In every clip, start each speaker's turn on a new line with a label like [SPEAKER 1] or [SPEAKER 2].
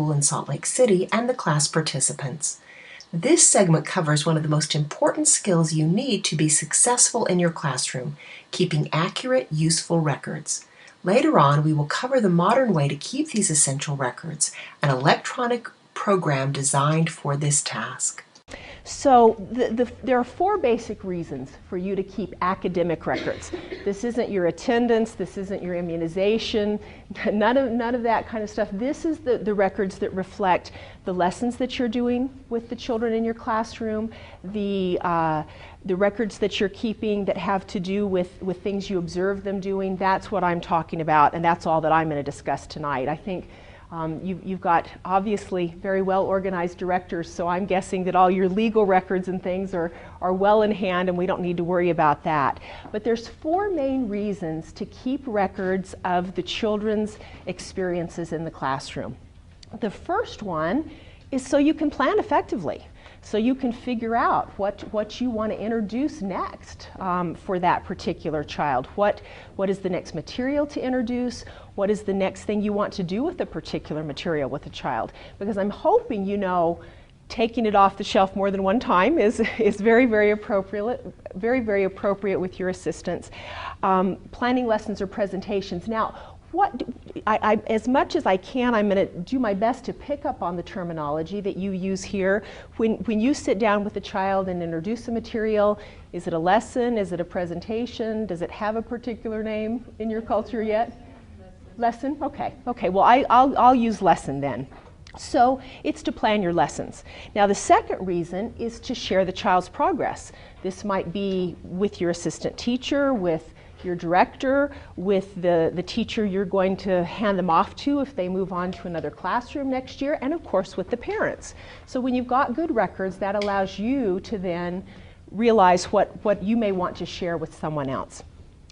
[SPEAKER 1] school in Salt Lake City and the class participants. This segment covers one of the most important skills you need to be successful in your classroom, keeping accurate, useful records. Later on, we will cover the modern way to keep these essential records, an electronic program designed for this task.
[SPEAKER 2] So there are 4 basic reasons for you to keep academic records. This isn't your attendance, this isn't your immunization, none of that kind of stuff. This is the records that reflect the lessons that you're doing with the children in your classroom, the records that you're keeping that have to do with things you observe them doing. That's what I'm talking about, and that's all that I'm going to discuss tonight. I think you've got obviously very well organized directors, so I'm guessing that all your legal records and things are well in hand and we don't need to worry about that. But there's 4 main reasons to keep records of the children's experiences in the classroom. The first one is so you can plan effectively. So you can figure out what you want to introduce next for that particular child. What is the next material to introduce? What is the next thing you want to do with a particular material with a child? Because I'm hoping you know taking it off the shelf more than one time is very, very appropriate, with your assistance. Planning lessons or presentations. Now, as much as I can, I'm going to do my best to pick up on the terminology that you use here. When you sit down with a child and introduce a material, is it a lesson? Is it a presentation? Does it have a particular name in your culture yet? Lesson? Okay. Well, I'll use lesson then. So it's to plan your lessons. Now the second reason is to share the child's progress. This might be with your assistant teacher, with your director, with the teacher you're going to hand them off to if they move on to another classroom next year, and of course with the parents. So when you've got good records, that allows you to then realize what you may want to share with someone else.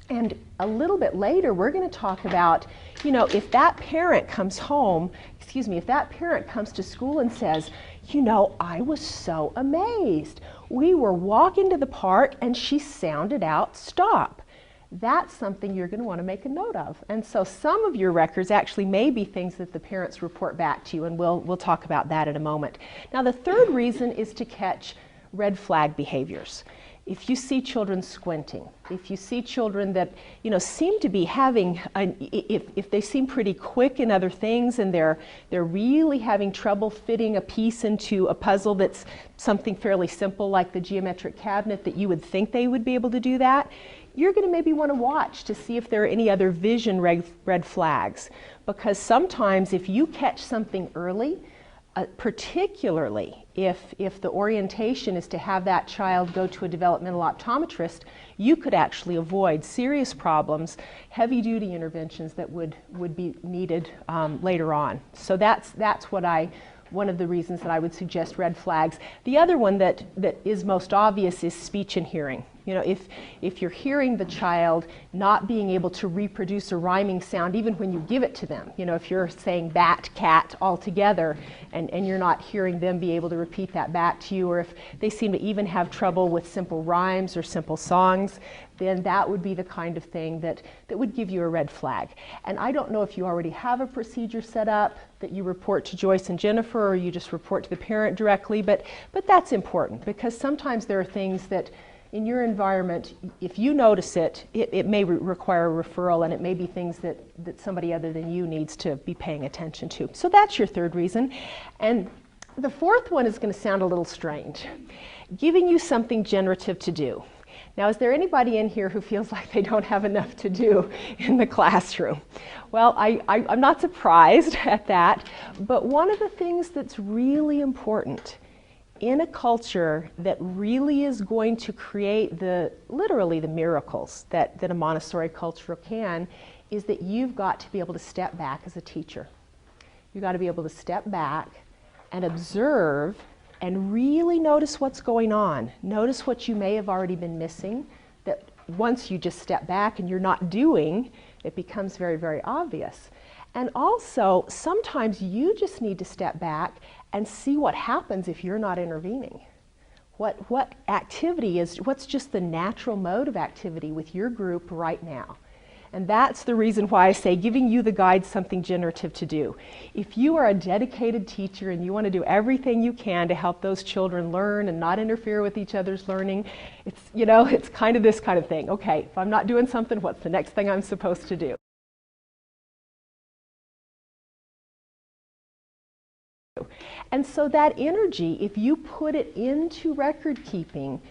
[SPEAKER 2] And a little bit later, we're going to talk about, if that parent comes to school and says, I was so amazed. We were walking to the park and she sounded out, stop. That's something you're going to want to make a note of. And so some of your records actually may be things that the parents report back to you, and we'll talk about that in a moment. Now the third reason is to catch red flag behaviors. If you see children squinting, if you see children that seem to be having, if they seem pretty quick in other things and they're really having trouble fitting a piece into a puzzle that's something fairly simple like the geometric cabinet that you would think they would be able to do that, you're going to maybe want to watch to see if there are any other vision red flags. Because sometimes if you catch something early, particularly if the orientation is to have that child go to a developmental optometrist, you could actually avoid serious problems, heavy-duty interventions that would be needed later on. So that's one of the reasons that I would suggest red flags. The other one that is most obvious is speech and hearing. If you're hearing the child not being able to reproduce a rhyming sound even when you give it to them, if you're saying bat, cat all together and you're not hearing them be able to repeat that back to you, or if they seem to even have trouble with simple rhymes or simple songs, then that would be the kind of thing that would give you a red flag. And I don't know if you already have a procedure set up that you report to Joyce and Jennifer, or you just report to the parent directly, but that's important because sometimes there are things that in your environment, if you notice it may require a referral, and it may be things that somebody other than you needs to be paying attention to. So that's your third reason. And the fourth one is going to sound a little strange. Giving you something generative to do. Now, is there anybody in here who feels like they don't have enough to do in the classroom? Well, I'm not surprised at that, but one of the things that's really important in a culture that really is going to create literally the miracles that a Montessori culture can, is that you've got to be able to step back as a teacher. You've got to be able to step back and observe and really notice what's going on. Notice what you may have already been missing, that once you just step back and you're not doing, it becomes very, very obvious. And also, sometimes you just need to step back and see what happens if you're not intervening. What activity what's just the natural mode of activity with your group right now. And that's the reason why I say giving you the guide something generative to do. If you are a dedicated teacher and you want to do everything you can to help those children learn and not interfere with each other's learning, it's kind of this kind of thing. Okay, if I'm not doing something, what's the next thing I'm supposed to do? And so that energy, if you put it into record keeping,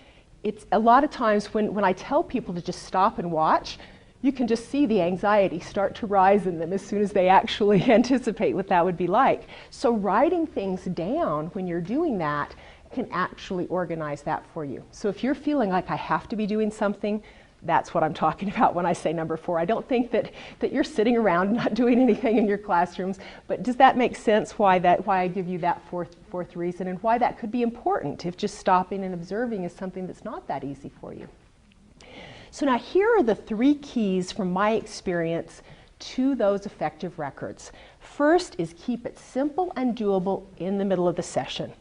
[SPEAKER 2] it's a lot of times when I tell people to just stop and watch, you can just see the anxiety start to rise in them as soon as they actually anticipate what that would be like. So writing things down when you're doing that can actually organize that for you. So if you're feeling like I have to be doing something, that's what I'm talking about when I say number 4. I don't think that you're sitting around not doing anything in your classrooms, but does that make sense why I give you that fourth reason and why that could be important if just stopping and observing is something that's not that easy for you? So now here are the 3 keys from my experience to those effective records. First is keep it simple and doable in the middle of the session.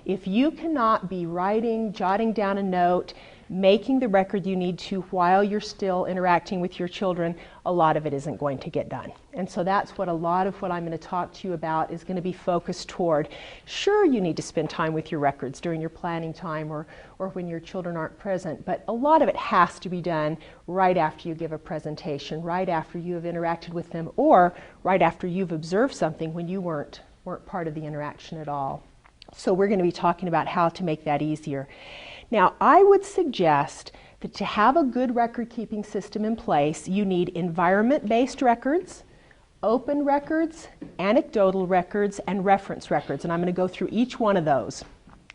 [SPEAKER 2] If you cannot be writing, jotting down a note, making the record you need to while you're still interacting with your children, a lot of it isn't going to get done. And so that's what a lot of what I'm going to talk to you about is going to be focused toward. Sure, you need to spend time with your records during your planning time or when your children aren't present, but a lot of it has to be done right after you give a presentation, right after you have interacted with them, or right after you've observed something when you weren't part of the interaction at all. So we're going to be talking about how to make that easier. Now, I would suggest that to have a good record-keeping system in place, you need environment-based records, open records, anecdotal records, and reference records. And I'm going to go through each one of those.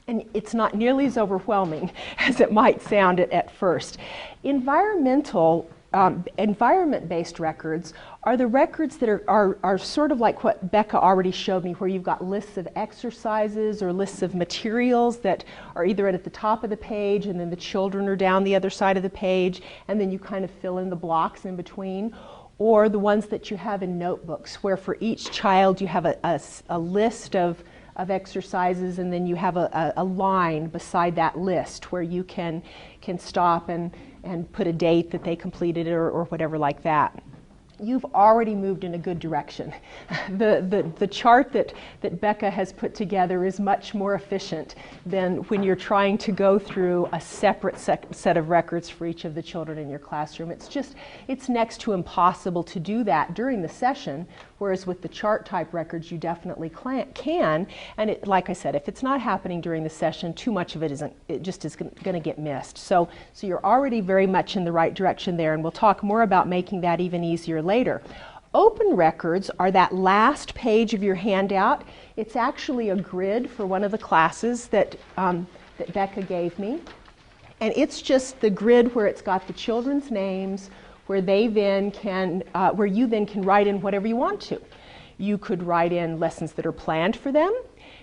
[SPEAKER 2] And it's not nearly as overwhelming as it might sound at first. Environment-based records are the records that are sort of like what Becca already showed me, where you've got lists of exercises or lists of materials that are either at the top of the page and then the children are down the other side of the page, and then you kind of fill in the blocks in between, or the ones that you have in notebooks, where for each child you have a list of exercises, and then you have a line beside that list where you can stop and put a date that they completed or whatever like that. You've already moved in a good direction. The chart that Becca has put together is much more efficient than when you're trying to go through a separate set of records for each of the children in your classroom. It's next to impossible to do that during the session, whereas with the chart type records you definitely can. And like I said, if it's not happening during the session, too much of it is going to get missed. So you're already very much in the right direction there, and we'll talk more about making that even easier later. Open records are that last page of your handout. It's actually a grid for one of the classes that Becca gave me. And it's just the grid where it's got the children's names, where you then can write in whatever you want to. You could write in lessons that are planned for them.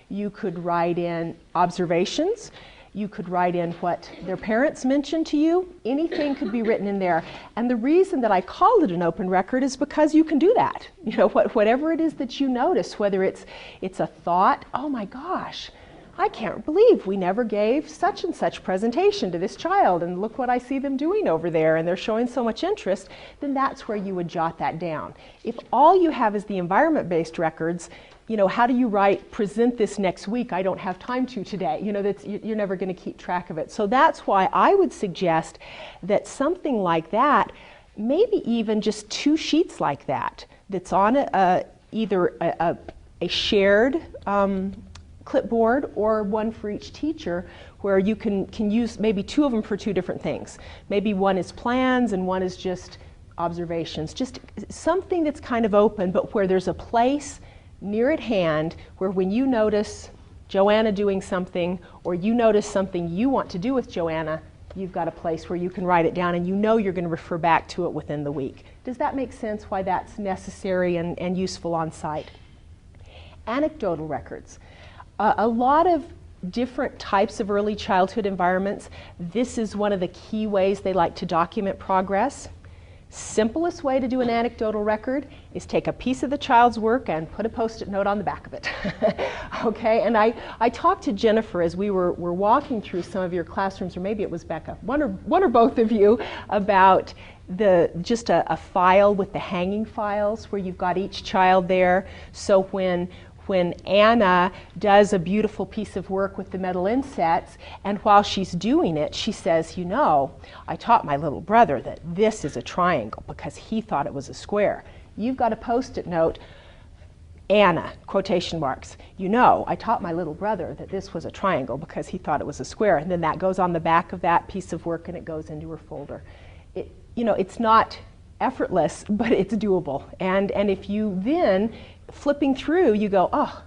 [SPEAKER 2] You could write in observations. You could write in what their parents mentioned to you. Anything could be written in there. And the reason that I called it an open record is because you can do that. You know, whatever it is that you notice, whether it's a thought, oh my gosh, I can't believe we never gave such and such presentation to this child, and look what I see them doing over there, and they're showing so much interest, then that's where you would jot that down. If all you have is the environment-based records, you know, how do you write, present this next week, I don't have time to today? You know, you're never going to keep track of it. So that's why I would suggest that something like that, maybe even just 2 sheets like that, that's on either a shared clipboard or one for each teacher, where you can use maybe 2 of them for 2 different things. Maybe one is plans and one is just observations. Just something that's kind of open, but where there's a place near at hand where when you notice Joanna doing something, or you notice something you want to do with Joanna, you've got a place where you can write it down and you know you're going to refer back to it within the week. Does that make sense why that's necessary and useful on site? Anecdotal records. A lot of different types of early childhood environments, this is one of the key ways they like to document progress. Simplest way to do an anecdotal record is take a piece of the child's work and put a Post-it note on the back of it. Okay, and I talked to Jennifer as we were walking through some of your classrooms, or maybe it was Becca, one or both of you, about just a file with the hanging files where you've got each child there. So when Anna does a beautiful piece of work with the metal insets, and while she's doing it, she says, you know, I taught my little brother that this is a triangle because he thought it was a square. You've got a Post-it note, Anna, quotation marks, you know, I taught my little brother that this was a triangle because he thought it was a square. And then that goes on the back of that piece of work and it goes into her folder. You know, it's not effortless, but it's doable. And if you then, flipping through, you go, oh,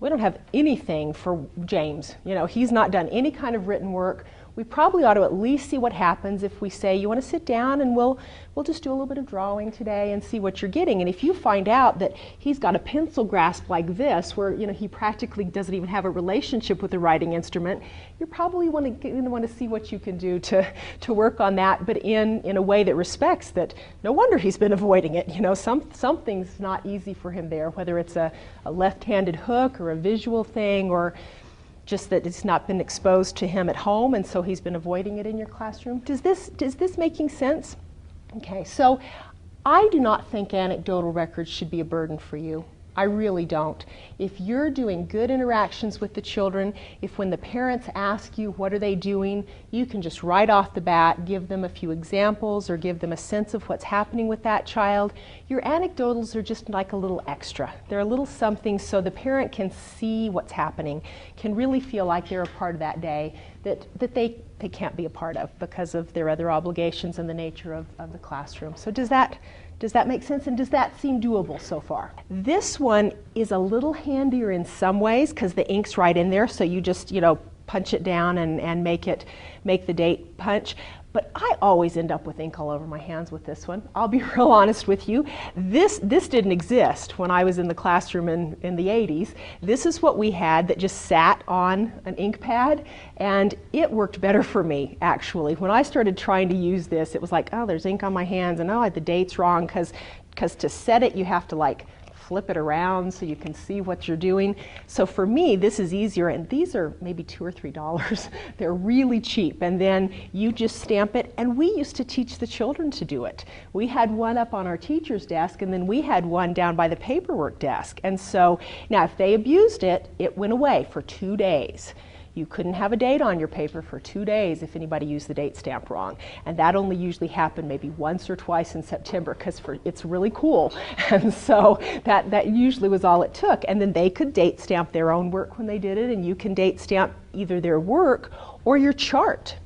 [SPEAKER 2] we don't have anything for James. You know, he's not done any kind of written work. We probably ought to at least see what happens if we say, you want to sit down and we'll just do a little bit of drawing today and see what you're getting. And if you find out that he's got a pencil grasp like this, where, you know, he practically doesn't even have a relationship with the writing instrument, you probably want to see what you can do to work on that, but in a way that respects that. No wonder he's been avoiding it. You know, something's not easy for him there, whether it's a left-handed hook or a visual thing, or just that it's not been exposed to him at home, and so he's been avoiding it in your classroom. Is this making sense? Okay, so I do not think anecdotal records should be a burden for you. I really don't. If you're doing good interactions with the children, if when the parents ask you what are they doing, you can just right off the bat give them a few examples or give them a sense of what's happening with that child, your anecdotals are just like a little extra. They're a little something so the parent can see what's happening, can really feel like they're a part of that day that they can't be a part of because of their other obligations and the nature of the classroom. So does that make sense, and does that seem doable so far? This one is a little handier in some ways because the ink's right in there, so you just, you know, punch it down and make the date punch. But I always end up with ink all over my hands with this one. I'll be real honest with you. This didn't exist when I was in the classroom in the 80s. This is what we had that just sat on an ink pad, and it worked better for me, actually. When I started trying to use this, it was like, oh, there's ink on my hands, and oh, the date's wrong, because to set it, you have to like flip it around so you can see what you're doing. So for me, this is easier, and these are maybe $2 or $3. They're really cheap, and then you just stamp it, and we used to teach the children to do it. We had one up on our teacher's desk, and then we had one down by the paperwork desk. And so now if they abused it, it went away for 2 days. You couldn't have a date on your paper for 2 days if anybody used the date stamp wrong. And that only usually happened maybe once or twice in September because it's really cool. And so that usually was all it took. And then they could date stamp their own work when they did it, and you can date stamp either their work or your chart.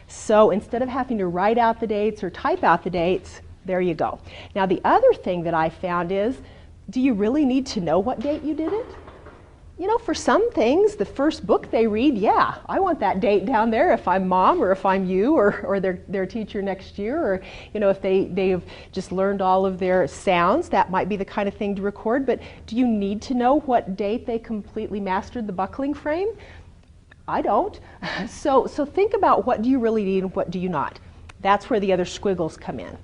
[SPEAKER 2] So instead of having to write out the dates or type out the dates, there you go. Now the other thing that I found is, do you really need to know what date you did it? You know, for some things, the first book they read, yeah, I want that date down there if I'm mom or if I'm you or their teacher next year, or, you know, if they've just learned all of their sounds, that might be the kind of thing to record. But do you need to know what date they completely mastered the buckling frame? I don't. So think about what do you really need and what do you not. That's where the other squiggles come in.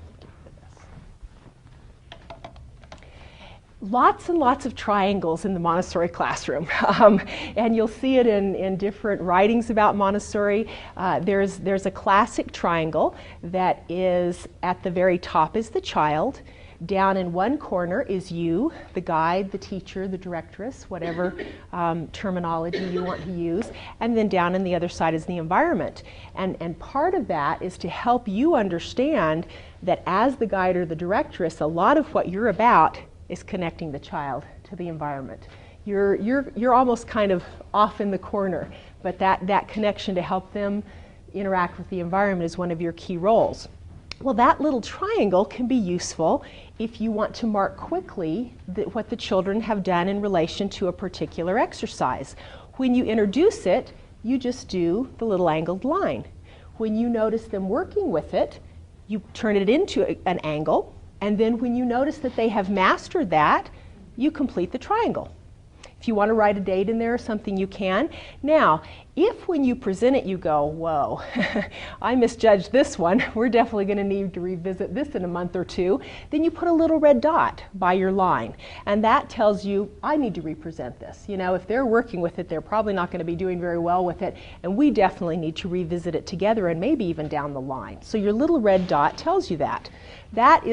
[SPEAKER 2] Lots and lots of triangles in the Montessori classroom, and you'll see it in different writings about Montessori. There's a classic triangle that is at the very top is the child. Down in one corner is you, the guide, the teacher, the directress, whatever terminology you want to use, and then down in the other side is the environment. And part of that is to help you understand that as the guide or the directress, a lot of what you're about is connecting the child to the environment. You're almost kind of off in the corner, but that connection to help them interact with the environment is one of your key roles. Well, that little triangle can be useful if you want to mark quickly what the children have done in relation to a particular exercise. When you introduce it, you just do the little angled line. When you notice them working with it, you turn it into an angle. And then when you notice that they have mastered that, you complete the triangle. If you want to write a date in there or something, you can. Now, If when you present it you go, whoa, I misjudged this one, we're definitely going to need to revisit this in a month or two, then you put a little red dot by your line. And that tells you, I need to represent this. You know, if they're working with it, they're probably not going to be doing very well with it, and we definitely need to revisit it together and maybe even down the line. So your little red dot tells you that. That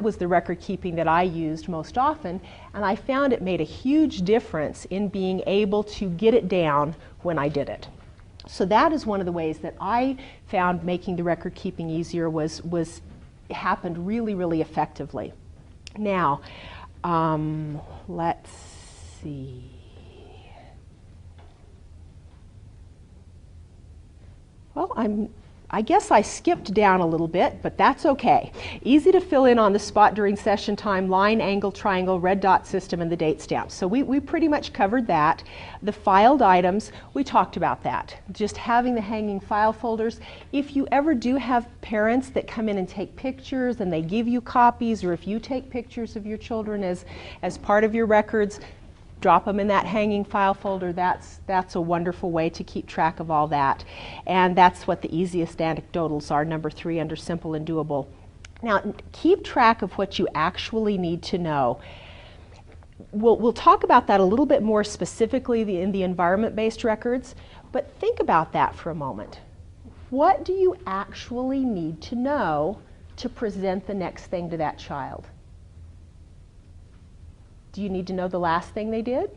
[SPEAKER 2] was the record keeping that I used most often, and I found it made a huge difference in being able to get it down when I did it. So that is one of the ways that I found making the record keeping easier happened really, really effectively. Now, let's see. Well, I guess I skipped down a little bit, but that's okay. Easy to fill in on the spot during session time, line, angle, triangle, red dot system, and the date stamps. So we pretty much covered that. The filed items, we talked about that. Just having the hanging file folders. If you ever do have parents that come in and take pictures and they give you copies, or if you take pictures of your children as part of your records, drop them in that hanging file folder. That's a wonderful way to keep track of all that. And that's what the easiest anecdotals are, number 3 under simple and doable. Now, keep track of what you actually need to know. We'll talk about that a little bit more specifically in the environment-based records, but think about that for a moment. What do you actually need to know to present the next thing to that child? Do you need to know the last thing they did?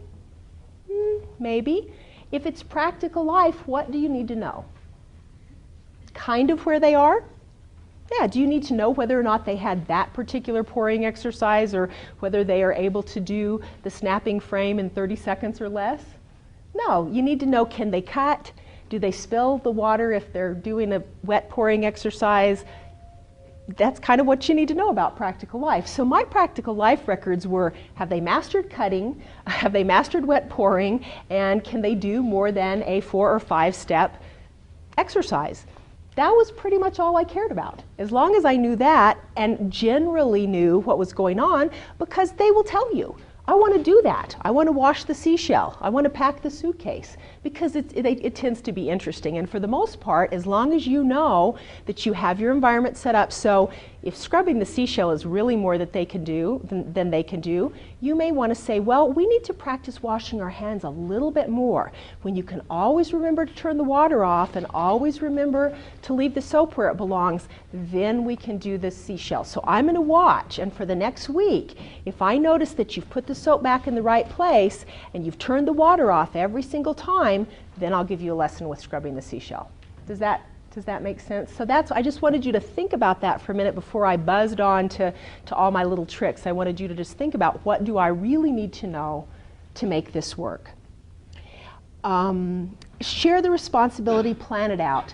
[SPEAKER 2] Maybe. If it's practical life, what do you need to know? Kind of where they are? Yeah, do you need to know whether or not they had that particular pouring exercise, or whether they are able to do the snapping frame in 30 seconds or less? No, you need to know, can they cut? Do they spill the water if they're doing a wet pouring exercise? That's kind of what you need to know about practical life. So my practical life records were, have they mastered cutting, have they mastered wet pouring, and can they do more than a 4 or 5 step exercise? That was pretty much all I cared about. As long as I knew that and generally knew what was going on, because they will tell you, I want to do that. I want to wash the seashell. I want to pack the suitcase, because it tends to be interesting. And for the most part, as long as you know that you have your environment set up, so if scrubbing the seashell is really more that they can do than they can do, you may want to say, well, we need to practice washing our hands a little bit more. When you can always remember to turn the water off and always remember to leave the soap where it belongs, then we can do the seashell. So I'm going to watch, and for the next week, if I notice that you've put the soap back in the right place and you've turned the water off every single time, then I'll give you a lesson with scrubbing the seashell. Does that make sense? So I just wanted you to think about that for a minute before I buzzed on to all my little tricks. I wanted you to just think about, what do I really need to know to make this work? Share the responsibility, plan it out.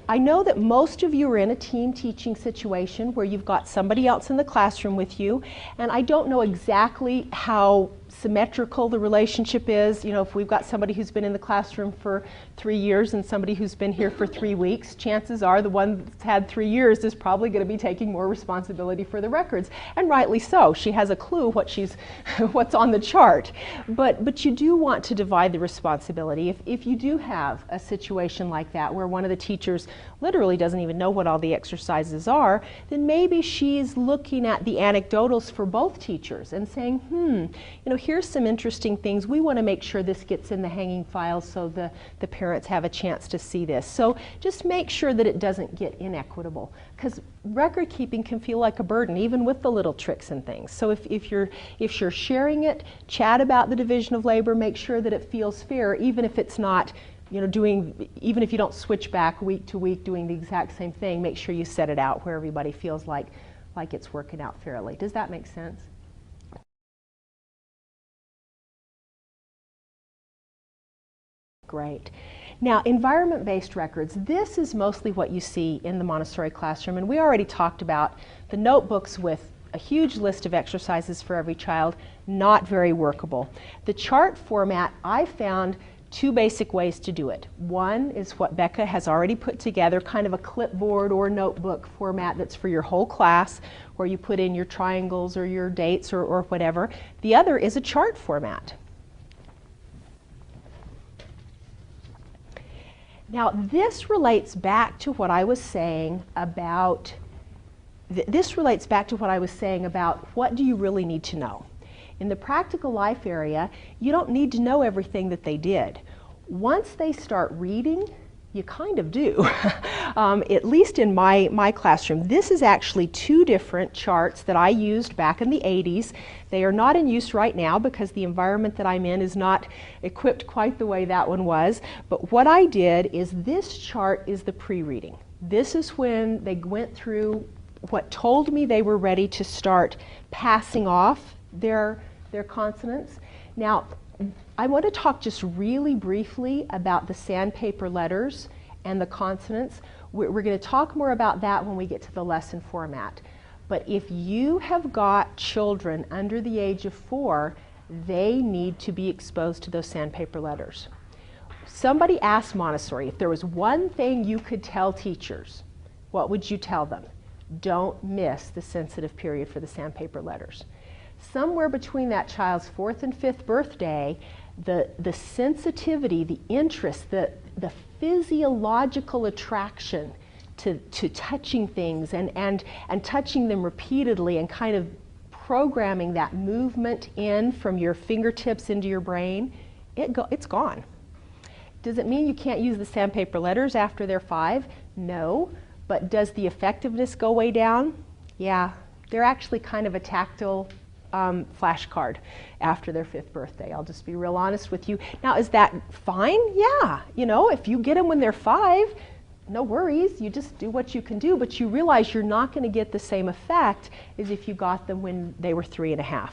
[SPEAKER 2] I know that most of you are in a team teaching situation where you've got somebody else in the classroom with you, and I don't know exactly how symmetrical the relationship is. You know, if we've got somebody who's been in the classroom for 3 years and somebody who's been here for 3 weeks, chances are the one that's had 3 years is probably going to be taking more responsibility for the records, and rightly so. She has a clue what's on the chart. But you do want to divide the responsibility. If you do have a situation like that where one of the teachers literally doesn't even know what all the exercises are, then maybe she's looking at the anecdotals for both teachers and saying, you know, here's some interesting things. We want to make sure this gets in the hanging files so the parents have a chance to see this. So just make sure that it doesn't get inequitable, because record keeping can feel like a burden, even with the little tricks and things. So if you're sharing it, chat about the division of labor, make sure that it feels fair, even if it's not, you know, even if you don't switch back week to week doing the exact same thing, make sure you set it out where everybody feels like it's working out fairly. Does that make sense? Great. Now, environment-based records, this is mostly what you see in the Montessori classroom, and we already talked about the notebooks with a huge list of exercises for every child, not very workable. The chart format, I found 2 basic ways to do it. One is what Becca has already put together, kind of a clipboard or notebook format that's for your whole class, where you put in your triangles or your dates or whatever. The other is a chart format. Now, this relates back to what I was saying about what do you really need to know. In the practical life area, you don't need to know everything that they did. Once they start reading, you kind of do. At least in my classroom. This is actually two different charts that I used back in the 80s. They are not in use right now because the environment that I'm in is not equipped quite the way that one was. But what I did is this chart is the pre-reading. This is when they went through what told me they were ready to start passing off their consonants. Now, I want to talk just really briefly about the sandpaper letters and the consonants. We're going to talk more about that when we get to the lesson format. But if you have got children under the age of 4, they need to be exposed to those sandpaper letters. Somebody asked Montessori, if there was one thing you could tell teachers, what would you tell them? Don't miss the sensitive period for the sandpaper letters. Somewhere between that child's 4th and 5th birthday, the sensitivity, the interest, the physiological attraction to touching things and touching them repeatedly and kind of programming that movement in from your fingertips into your brain, it's gone. Does it mean you can't use the sandpaper letters after they're 5? No. But does the effectiveness go way down? Yeah. They're actually kind of a tactile flashcard after their 5th birthday. I'll just be real honest with you. Now, is that fine? Yeah. You know, if you get them when they're 5, no worries. You just do what you can do, but you realize you're not going to get the same effect as if you got them when they were 3.5.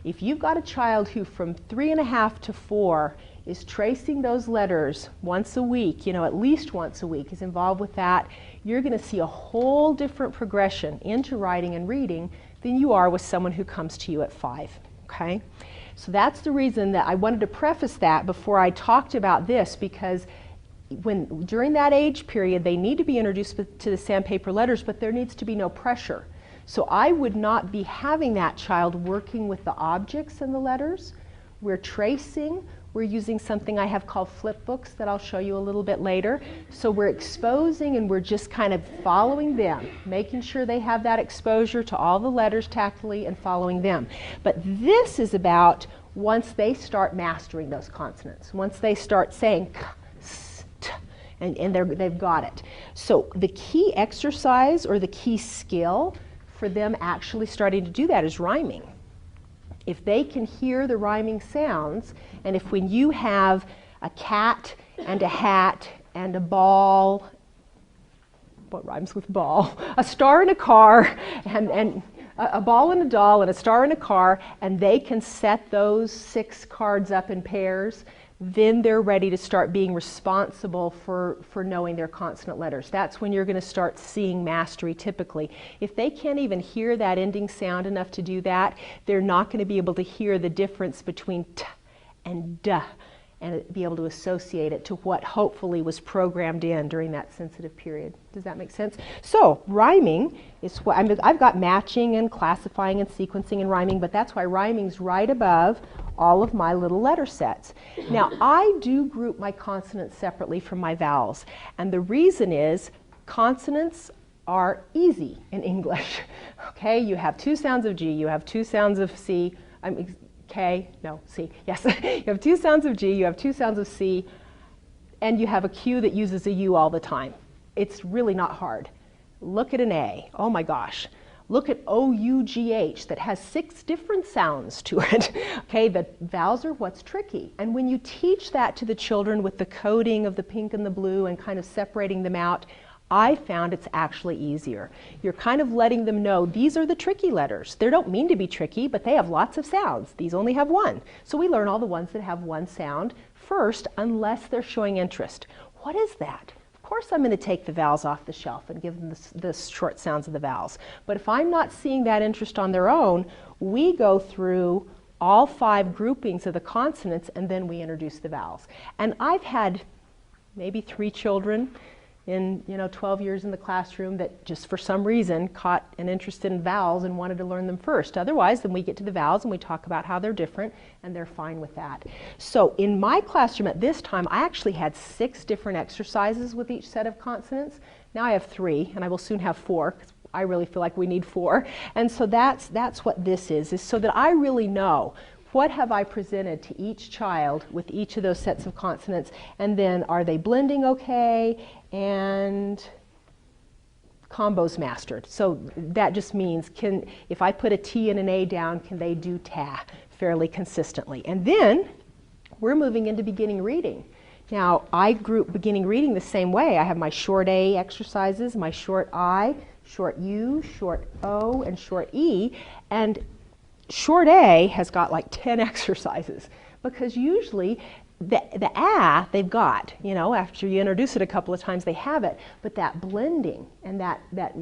[SPEAKER 2] If you've got a child who from 3.5 to 4 is tracing those letters once a week, you know, at least once a week is involved with that, you're going to see a whole different progression into writing and reading than you are with someone who comes to you at 5, okay? So that's the reason that I wanted to preface that before I talked about this, because during that age period, they need to be introduced to the sandpaper letters, but there needs to be no pressure. So I would not be having that child working with the objects and the letters. We're tracing. We're using something I have called flip books that I'll show you a little bit later. So we're exposing and we're just kind of following them, making sure they have that exposure to all the letters tactily and following them. But this is about once they start mastering those consonants, once they start saying k, s, t, and they've got it. So the key exercise or the key skill for them actually starting to do that is rhyming. If they can hear the rhyming sounds, and if when you have a cat and a hat and a ball, what rhymes with ball? A star in a car, and a ball and a doll and a star in a car, and they can set those 6 cards up in pairs, then they're ready to start being responsible for knowing their consonant letters. That's when you're going to start seeing mastery typically. If they can't even hear that ending sound enough to do that, they're not going to be able to hear the difference between t and d and be able to associate it to what hopefully was programmed in during that sensitive period. Does that make sense? So rhyming is what I've got matching and classifying and sequencing and rhyming, but that's why rhyming's right above all of my little letter sets. Now, I do group my consonants separately from my vowels, and the reason is consonants are easy in English. Okay, you have 2 sounds of G, you have 2 sounds of C, K, no, C, yes. You have 2 sounds of G, you have 2 sounds of C, and you have a Q that uses a U all the time. It's really not hard. Look at an A, oh my gosh. Look at O-U-G-H that has 6 different sounds to it. Okay, the vowels are what's tricky. And when you teach that to the children with the coding of the pink and the blue and kind of separating them out, I found it's actually easier. You're kind of letting them know these are the tricky letters. They don't mean to be tricky, but they have lots of sounds. These only have 1. So we learn all the ones that have 1 sound first, unless they're showing interest. What is that? Of course I'm going to take the vowels off the shelf and give them the short sounds of the vowels. But if I'm not seeing that interest on their own, we go through all 5 groupings of the consonants and then we introduce the vowels. And I've had maybe 3 children in 12 years in the classroom that just for some reason caught an interest in vowels and wanted to learn them first. Otherwise, then we get to the vowels and we talk about how they're different, and they're fine with that. So in my classroom at this time, I actually had 6 different exercises with each set of consonants. Now I have 3, and I will soon have 4, because I really feel like we need 4. And so that's what this is so that I really know what have I presented to each child with each of those sets of consonants, and then are they blending okay, and combos mastered. So that just means, if I put a T and an A down, can they do ta fairly consistently? And then we're moving into beginning reading. Now, I group beginning reading the same way. I have my short A exercises, my short I, short U, short O, and short E, and short A has got like 10 exercises, because usually the ah they've got, after you introduce it a couple of times, they have it, but that blending and that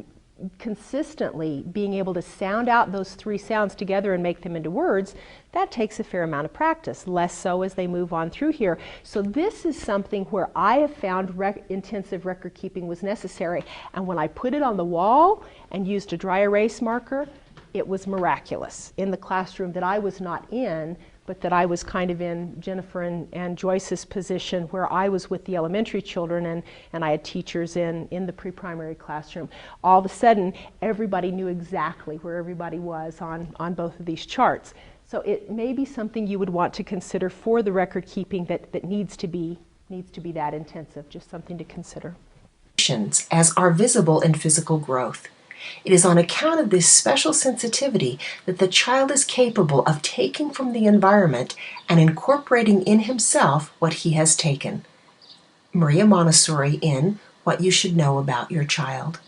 [SPEAKER 2] consistently being able to sound out those 3 sounds together and make them into words, that takes a fair amount of practice, less so as they move on through here. So this is something where I have found intensive record keeping was necessary, and when I put it on the wall and used a dry erase marker, it was miraculous in the classroom that I was not in, but that I was kind of in Jennifer and Joyce's position, where I was with the elementary children and I had teachers in the pre-primary classroom. All of a sudden, everybody knew exactly where everybody was on both of these charts. So it may be something you would want to consider for the record keeping that needs to be that intensive, just something to consider.
[SPEAKER 1] As are visible in physical growth. It is on account of this special sensitivity that the child is capable of taking from the environment and incorporating in himself what he has taken. Maria Montessori in What You Should Know About Your Child.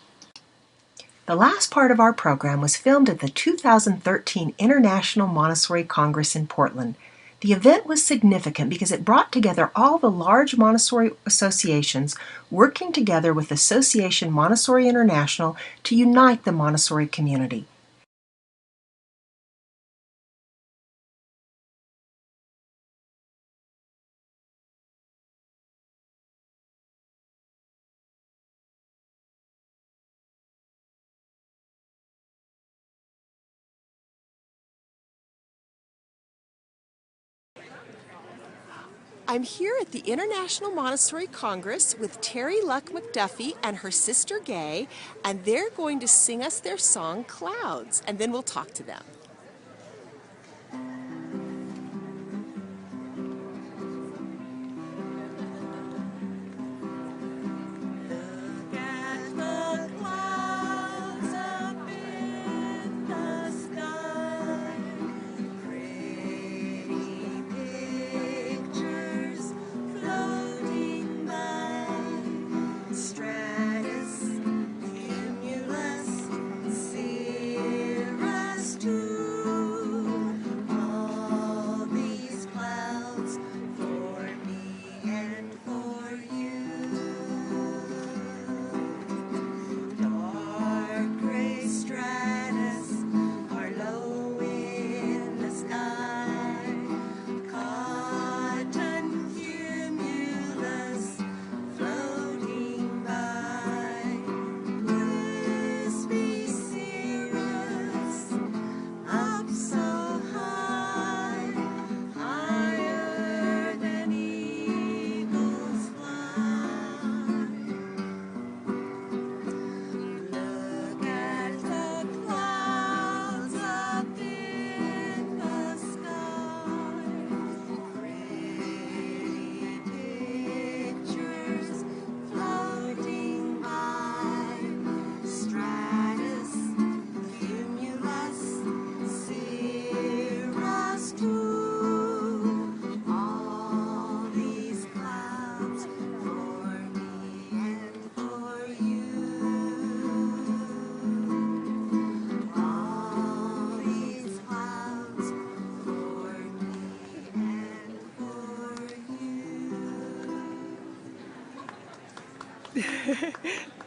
[SPEAKER 1] The last part of our program was filmed at the 2013 International Montessori Congress in Portland. The event was significant because it brought together all the large Montessori associations working together with Association Montessori International to unite the Montessori community. I'm here at the International Montessori Congress with Terry Luck McDuffie and her sister Gay, and they're going to sing us their song Clouds, and then we'll talk to them.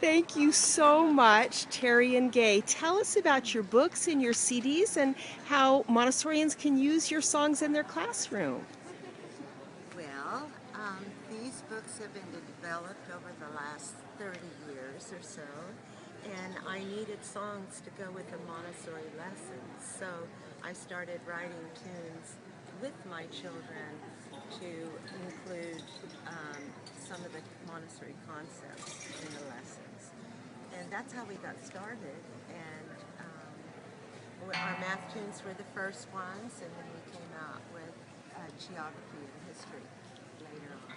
[SPEAKER 1] Thank you so much, Terry and Gay. Tell us about your books and your CDs and how Montessorians can use your songs in their classroom.
[SPEAKER 3] Well, these books books have been developed over the last 30 years or so, and I needed songs to go with the Montessori lessons, so I started writing tunes with my children to include some of the Montessori concepts in the lessons. And that's how we got started, and our math tunes were the first ones, and then we came out with geography and history later on.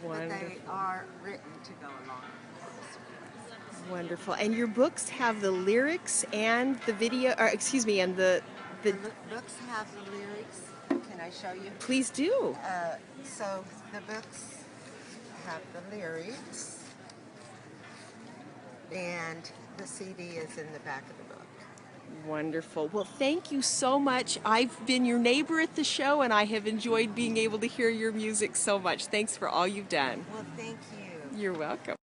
[SPEAKER 3] But they are written to go along with Montessori.
[SPEAKER 1] Wonderful. And your books have the lyrics and the video, or excuse me, and the
[SPEAKER 3] Books have the lyrics. Can I show you?
[SPEAKER 1] please do.
[SPEAKER 3] So the books have the lyrics, and the CD is in the back of the book.
[SPEAKER 1] Wonderful. Well, thank you so much. I've been your neighbor at the show, and I have enjoyed being able to hear your music so much. Thanks for all you've done.
[SPEAKER 3] Well, thank you.
[SPEAKER 1] You're welcome.